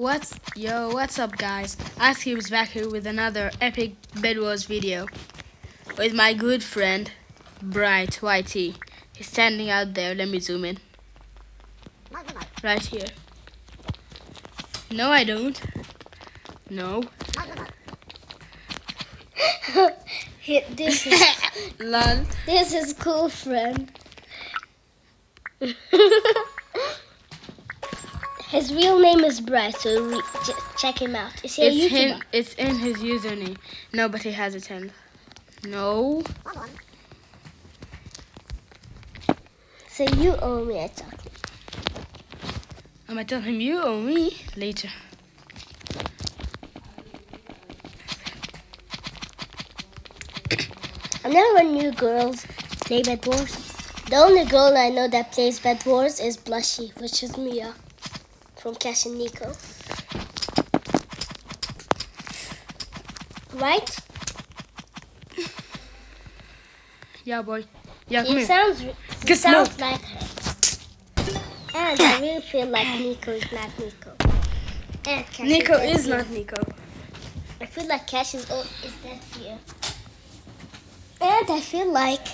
What's up, guys? Ice Cube's back here with another epic bedwars video with my good friend Bright YT. He's standing out there. Let me zoom in. Right here. No, I don't. No. This is Lol. this is cool, friend. His real name is Bryce, so check him out. Is he a YouTuber? It's in his username. No, but he has a channel. No. So you owe me a chocolate. I'm gonna tell him you owe me later. I know when new girls play bedwars. The only girl I know that plays bedwars is Blushy, which is Mia from Cash and Nico. Right? Yeah, boy. Yeah, come He here. sounds Get smoked. like her. And I really feel like Nico is not Nico. And Cash Nico is Nico. not Nico. I feel like Cash is that fear. And I feel like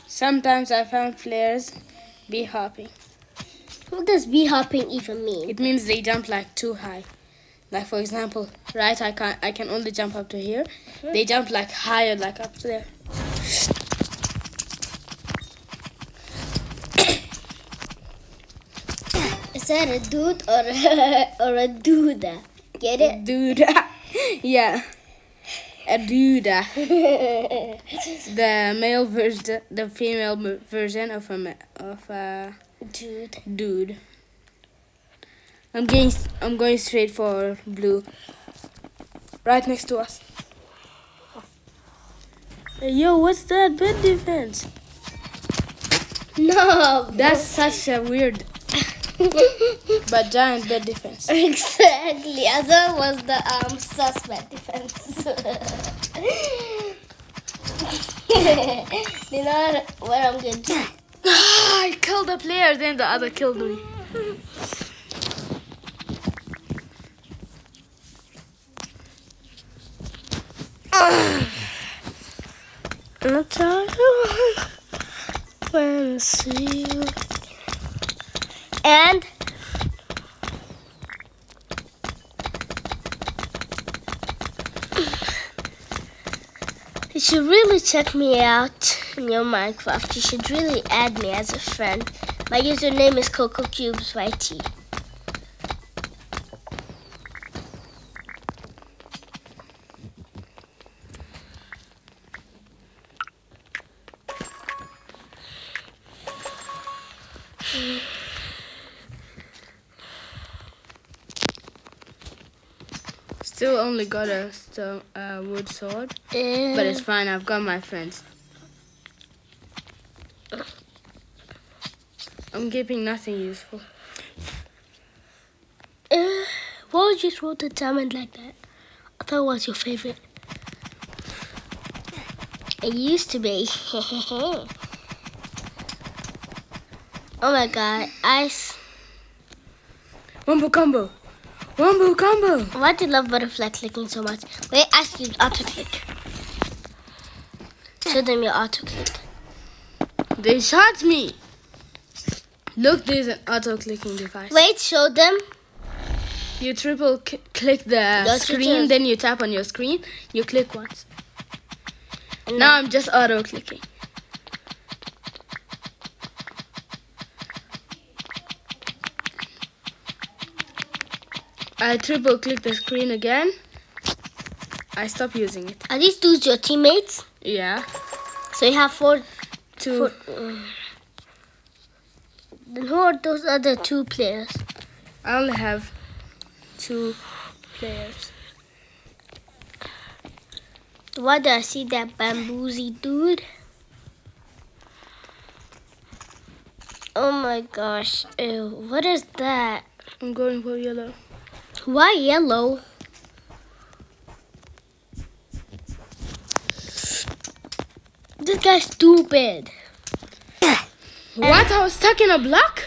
Sometimes I found players bee hopping. what does bee hopping even mean? It means they jump like too high. Like for example, right? I can only jump up to here. They jump like higher, like up there. Is that a dude or a duda? Get it? Dude. Yeah. A dude. The male version, the female version of a dude. I'm going straight for blue. Right next to us. Hey, yo, what's that bed defense? No. That's such a weird but giant bed defense. Exactly. I thought it was the suspect defense. You know what I'm going to do? I killed a player, then the other killed me. I'll tell you when I see you. And you should really check me out in your Minecraft. You should really add me as a friend. My username is CocoCubesYT. Still only got a wood sword, but it's fine. I've got my friends. I'm keeping nothing useful. Why would you throw the diamond like that? I thought it was your favorite. It used to be. Oh my god, ice. Wombo combo. Wombo combo. Why do you love butterfly clicking so much? Wait, ask you auto click. Show them your auto click. They shot me. Look, there's an auto clicking device. Wait, show them. You triple click the screen, then you tap on your screen. You click once. Now I'm just auto clicking. I triple click the screen again. I stop using it. Are these dudes your teammates? Yeah. So you have four. Two. Then who are those other two players? I only have 2 players. Why do I see that bamboozy dude? Oh my gosh. Ew, what is that? I'm going for yellow. Why yellow? This guy's stupid. What? I was stuck in a block?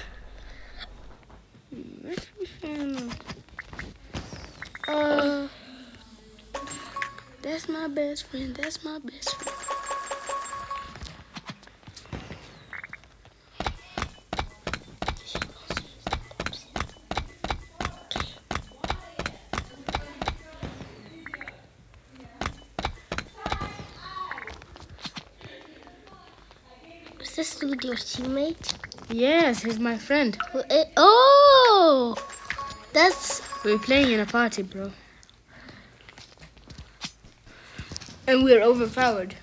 That's my best friend. That's my best friend. Is this dude your teammate? Yes, he's my friend. Oh! That's... We're playing in a party, bro. And we're overpowered.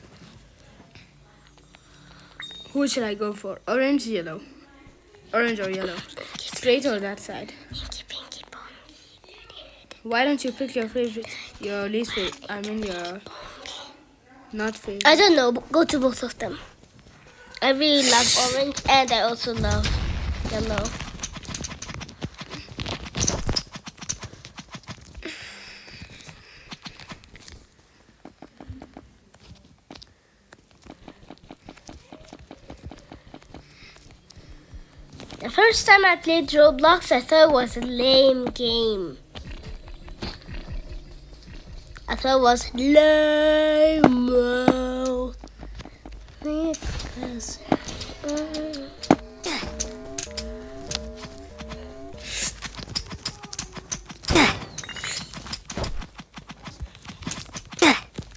Who should I go for? Orange, yellow. Orange or yellow? Straight or that side? Why don't you pick your favorite, your least favorite? I mean your not favorite. I don't know. Go to both of them. I really love orange and I also love yellow. The first time I played Roblox, I thought it was a lame game. I thought it was lame. Because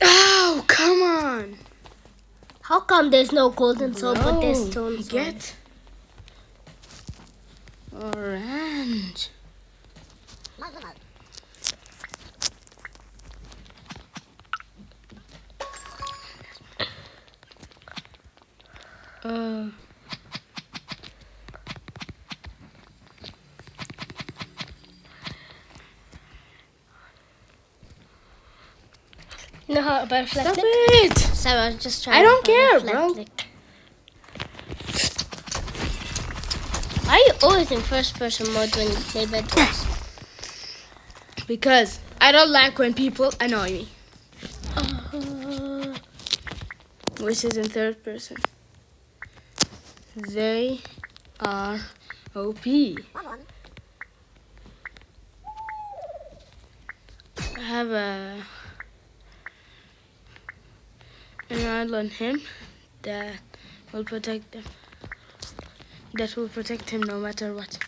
Oh, come on! how come there's no golden soul but there's Bro, stone soul? Get orange. You know how about flat Stop click? it! Sorry, I was just trying I don't to find a care, flat bro. click. Why are you always in first person mode when you play bedwars? Because I don't like when people annoy me. Which is in third person. They are OP. I have an idol on him that will protect them. That will protect him no matter what.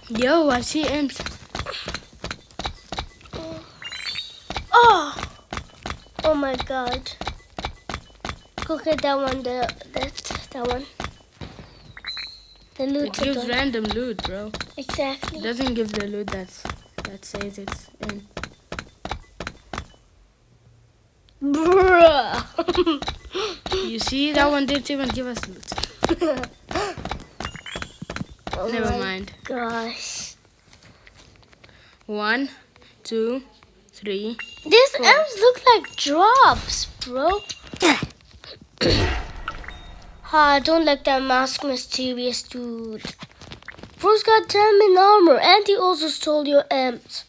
Yo, I see imps. Oh! Oh my god. Go get that one, that one. The It loot gives one. random loot, bro. It Exactly. doesn't give the loot that says it's in. Bruh. You see, that one didn't even give us loot. Oh Never my mind. gosh. 1, 2, 3. These Cool. arms look like drops, bro. I don't like that mask, mysterious dude. Bro's got diamond armor, and he also stole your amps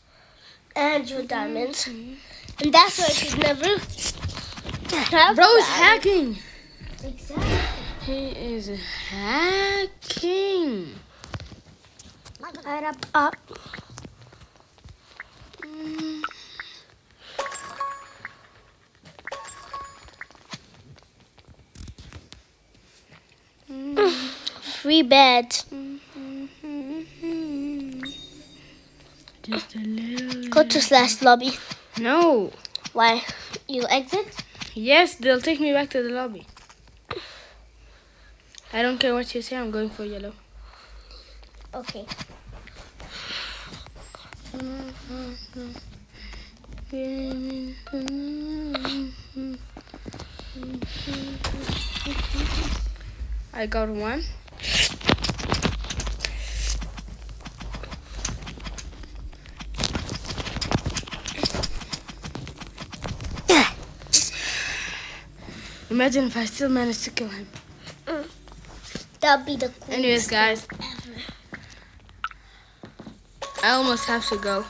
and your diamonds. And that's why I should never have Bro's that. hacking. Exactly. He is hacking. Up. Free bed. Just a little. Go to slash lobby. No. Why? You exit? Yes, they'll take me back to the lobby. I don't care what you say, I'm going for yellow. Okay. I got one. Imagine if I still managed to kill him. That'd be the coolest Anyways, guys, thing ever. I almost have to go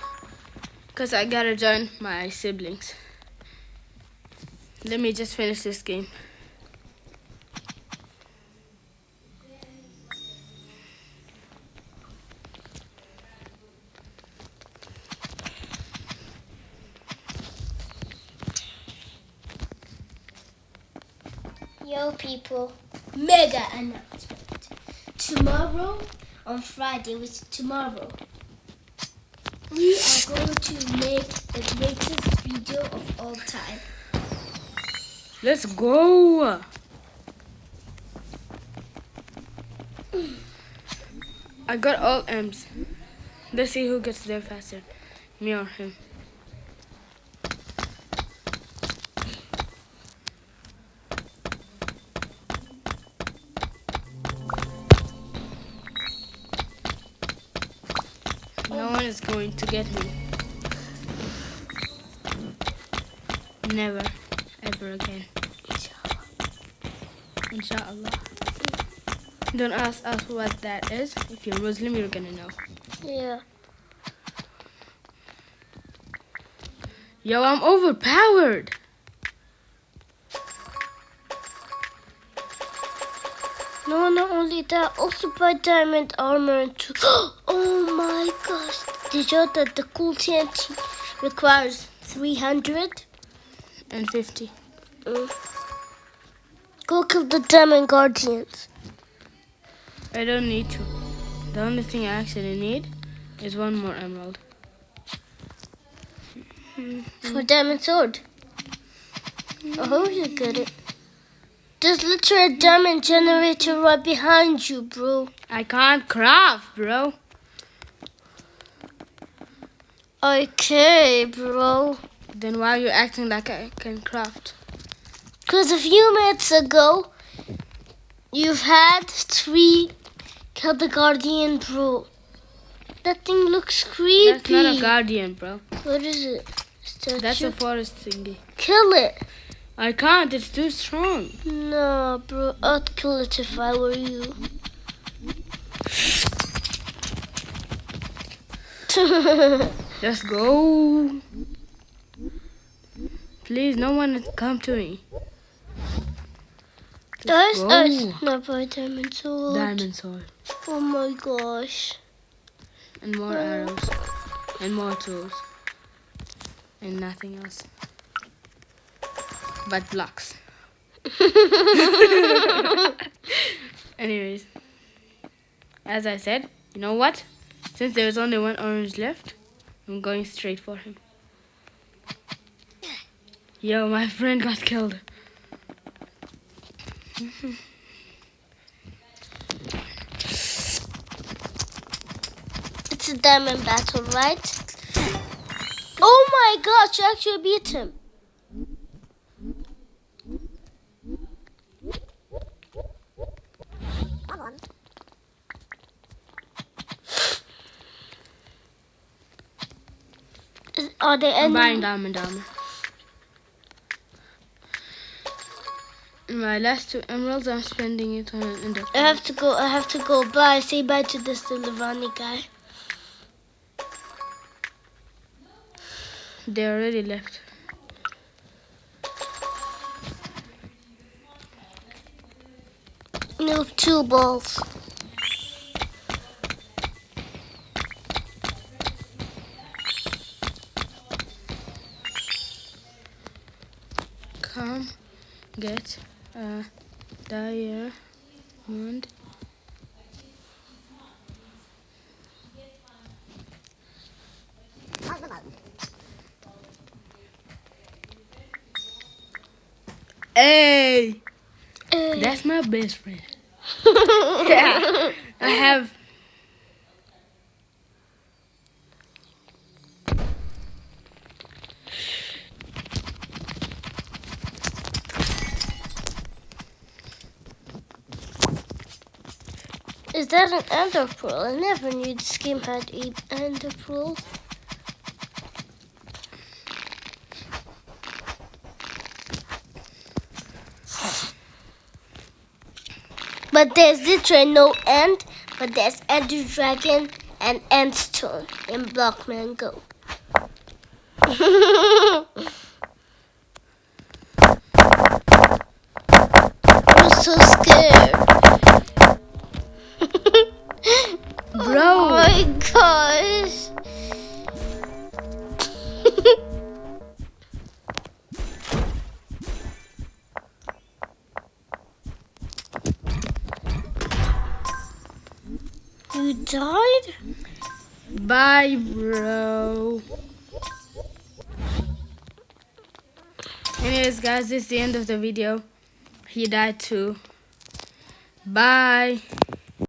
because I gotta join my siblings. Let me just finish this game. Yo, people, mega announcement. Tomorrow, on Friday, which is tomorrow, we are going to make the greatest video of all time. Let's go. I got all M's. Let's see who gets there faster, me or him. No one is going to get me. Never, ever again. Inshallah. Don't ask us what that is. If you're Muslim, you're gonna know. Yeah. Yo, I'm overpowered. No, not only that, also buy diamond armor too. Oh my gosh. Did you know that the cool TNT requires 300? And 50. Go kill the diamond guardians. I don't need to. The only thing I actually need is one more emerald. For diamond sword. I hope you get it. There's literally a diamond generator right behind you, bro. I can't craft, bro. Okay, bro. Then why are you acting like I can craft? Because a few minutes ago, you've had 3 kill the guardian, bro. That thing looks creepy. That's not a guardian, bro. What is it? Statue? That's a forest thingy. Kill it. I can't, it's too strong. No, bro. I'd kill it if I were you. Let's go. Please, no one come to me. There's go. not by diamond sword. Diamond sword. Oh my gosh. And more arrows. And more tools. And nothing else. But blocks. Anyways. As I said, you know what? Since there's only one orange left, I'm going straight for him. Yo, my friend got killed. It's a diamond battle, right? Oh my gosh, you actually beat him. Are they I'm any? buying diamond armor. In my last 2 emeralds, I'm spending it on an ender. I have to go. Bye. Say bye to this Levani guy. They already left. No, 2 balls. Come get a diamond. Hey, that's my best friend. Yeah, I have. Is that an ender pearl? I never knew this game had ender pearls. But there's literally no end, but there's Ender Dragon and Endstone in Blockman Go. I'm so scared. Bro. Oh my gosh. You died? Bye, bro. Anyways, guys, this is the end of the video. He died too. Bye.